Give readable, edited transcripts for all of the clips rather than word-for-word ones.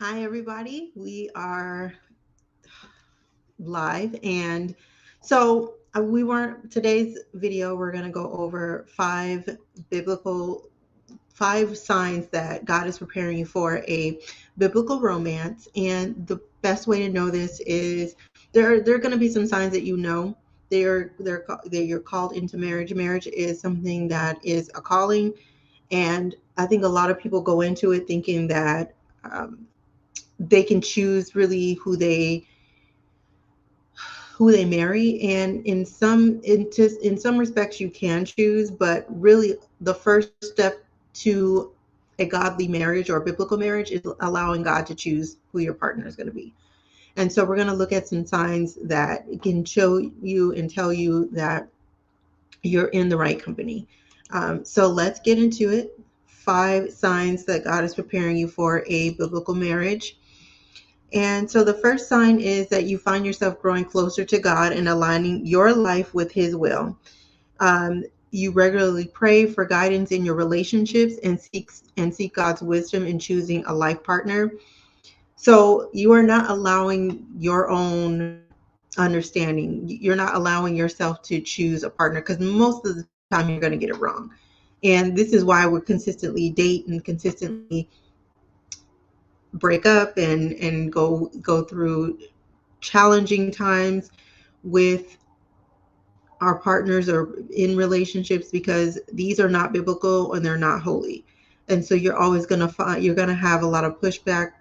Hi, everybody. We are live. And so we weren't today's video. We're going to go over biblical, five signs that God is preparing you for a biblical romance. And the best way to know this is there are going to be some signs that you know you're called into marriage. Marriage is something that is a calling. And I think a lot of people go into it thinking that they can choose really who they marry, and in some respects you can choose, but really the first step to a godly marriage or a biblical marriage is allowing God to choose who your partner is going to be. And so we're going to look at some signs that can show you and tell you that you're in the right company. So let's get into it. Five signs that God is preparing you for a biblical marriage. And so the first sign is that you find yourself growing closer to God and aligning your life with His will. You regularly pray for guidance in your relationships and seek God's wisdom in choosing a life partner. So you are not allowing your own understanding. You're not allowing yourself to choose a partner, because most of the time you're going to get it wrong. And this is why we consistently date and consistently break up and go through challenging times with our partners or in relationships, because these are not biblical and they're not holy. And so you're going to have a lot of pushback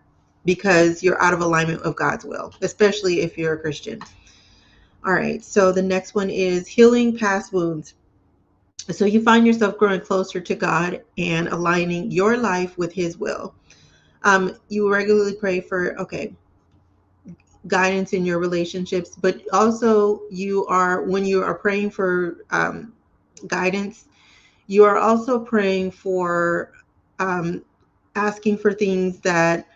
because you're out of alignment with God's will, especially if you're a Christian. All right. So the next one is healing past wounds. So you find yourself growing closer to God and aligning your life with His will. You regularly pray for, guidance in your relationships, but also when you are praying for guidance, you are also praying for um, asking for things that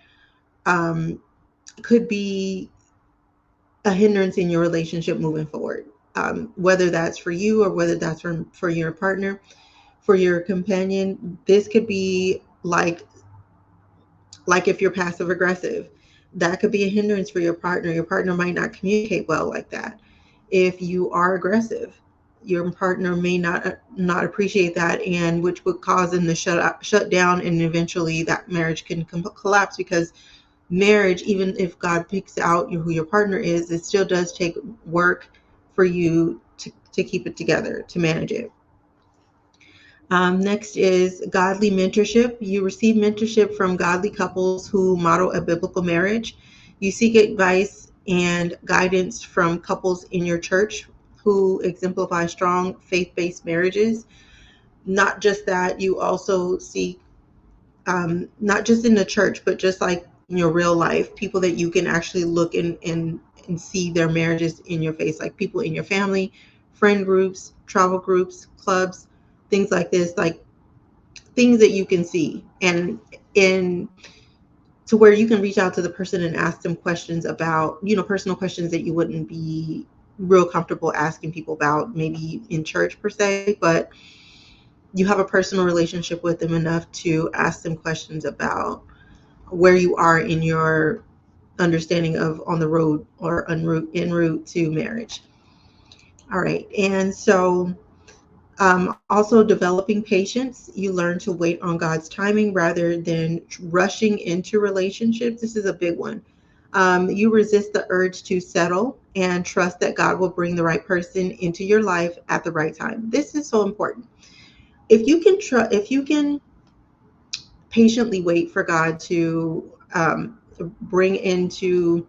um, could be a hindrance in your relationship moving forward, whether that's for you or whether that's for your partner, for your companion. This could be like if you're passive aggressive, that could be a hindrance for your partner. Your partner might not communicate well like that. If you are aggressive, your partner may not appreciate that, and which would cause them to shut down, and eventually that marriage can collapse. Because marriage, even if God picks out who your partner is, it still does take work for you to keep it together, to manage it. Next is godly mentorship. You receive mentorship from godly couples who model a biblical marriage. You seek advice and guidance from couples in your church who exemplify strong faith-based marriages. Not just that, you also seek, not just in the church, but just like in your real life, people that you can actually look and see their marriages in your face, like people in your family, friend groups, travel groups, clubs, things like this. Like things that you can see, and in to where you can reach out to the person and ask them questions about, personal questions that you wouldn't be real comfortable asking people about maybe in church per se, but you have a personal relationship with them enough to ask them questions about where you are in your understanding of on the road or en route to marriage. All right. And so also developing patience. You learn to wait on God's timing rather than rushing into relationships. This is a big one. You resist the urge to settle and trust that God will bring the right person into your life at the right time. This is so important. If you can patiently wait for God to bring into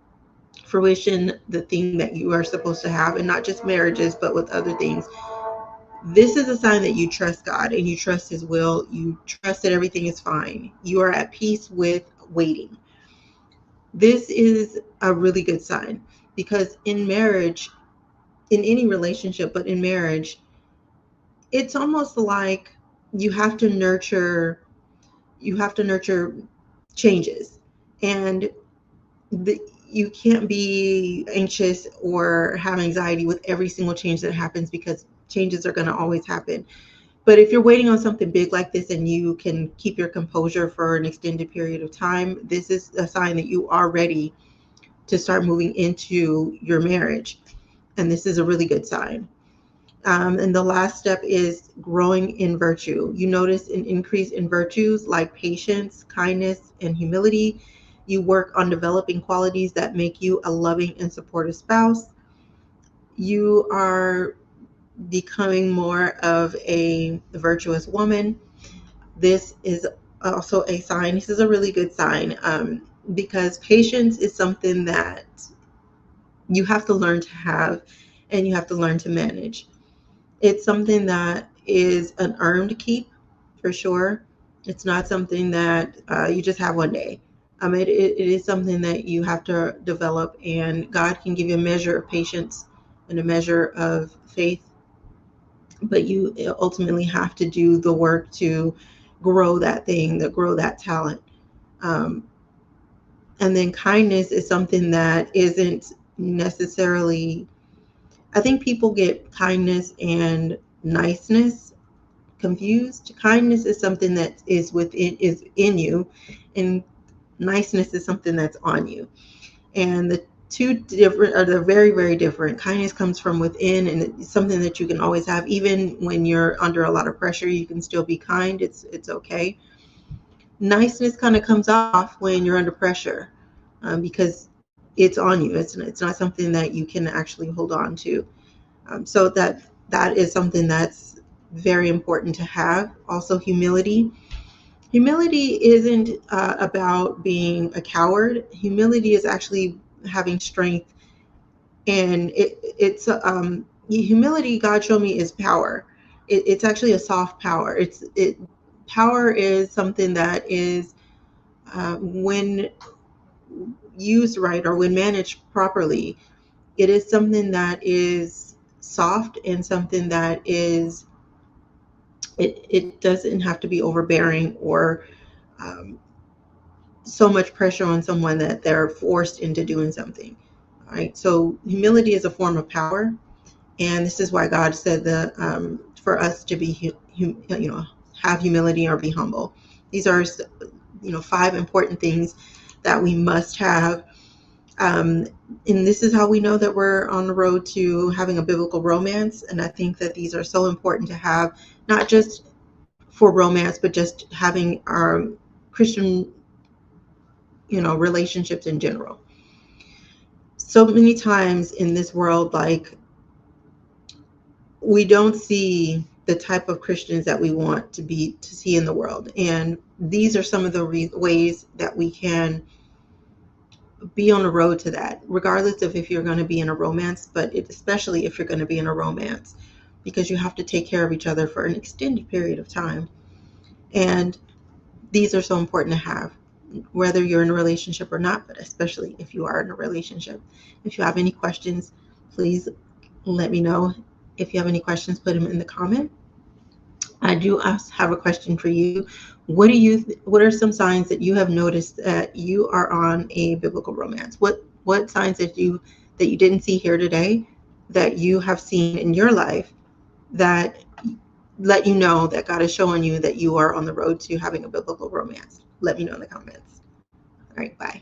fruition the thing that you are supposed to have, and not just marriages, but with other things, this is a sign that you trust God and you trust His will. You trust that everything is fine. You are at peace with waiting. This is a really good sign, because in marriage, in any relationship, but in marriage, it's almost like you have to nurture you have to nurture changes, and the, you can't be anxious or have anxiety with every single change that happens, because changes are going to always happen. But if you're waiting on something big like this and you can keep your composure for an extended period of time, this is a sign that you are ready to start moving into your marriage. And this is a really good sign. And the last step is growing in virtue. You notice an increase in virtues like patience, kindness, and humility. You work on developing qualities that make you a loving and supportive spouse. You are becoming more of a virtuous woman. This is also a sign. This is a really good sign, because patience is something that you have to learn to have and you have to learn to manage. It's something that is an earned keep for sure. It's not something that you just have one day. It is something that you have to develop, and God can give you a measure of patience and a measure of faith, but you ultimately have to do the work to grow that thing, to grow that talent. Um, and then kindness is something that isn't necessarily, I think people get kindness and niceness confused. Kindness is something that is in you, and niceness is something that's on you. And the two different are they're very, very different. Kindness comes from within, and it's something that you can always have. Even when you're under a lot of pressure, you can still be kind. It's okay. Niceness kind of comes off when you're under pressure, because it's on you. It's not something that you can actually hold on to. So that is something that's very important to have. Also, humility. Humility isn't about being a coward. Humility is actually having strength, and it's humility. God showed me is power. It's actually a soft power. Power is something that is, when used right or when managed properly, it is something that is soft and something that is, it doesn't have to be overbearing or um, so much pressure on someone that they're forced into doing something. All right. So humility is a form of power, and this is why God said that, for us to be, have humility or be humble. These are, 5 important things that we must have. And this is how we know that we're on the road to having a biblical romance. And I think that these are so important to have, not just for romance, but just having our Christian, relationships in general. So many times in this world, like, we don't see the type of Christians that we want to see in the world. And these are some of the ways that we can be on the road to that, regardless of if you're going to be in a romance, but especially if you're going to be in a romance, because you have to take care of each other for an extended period of time. And these are so important to have, whether you're in a relationship or not, but especially if you are in a relationship. If you have any questions, please let me know. If you have any questions, put them in the comment. I do have a question for you. What are some signs that you have noticed that you are on a biblical romance? What signs that you didn't see here today that you have seen in your life that let you know that God is showing you that you are on the road to having a biblical romance? Let me know in the comments. All right, bye.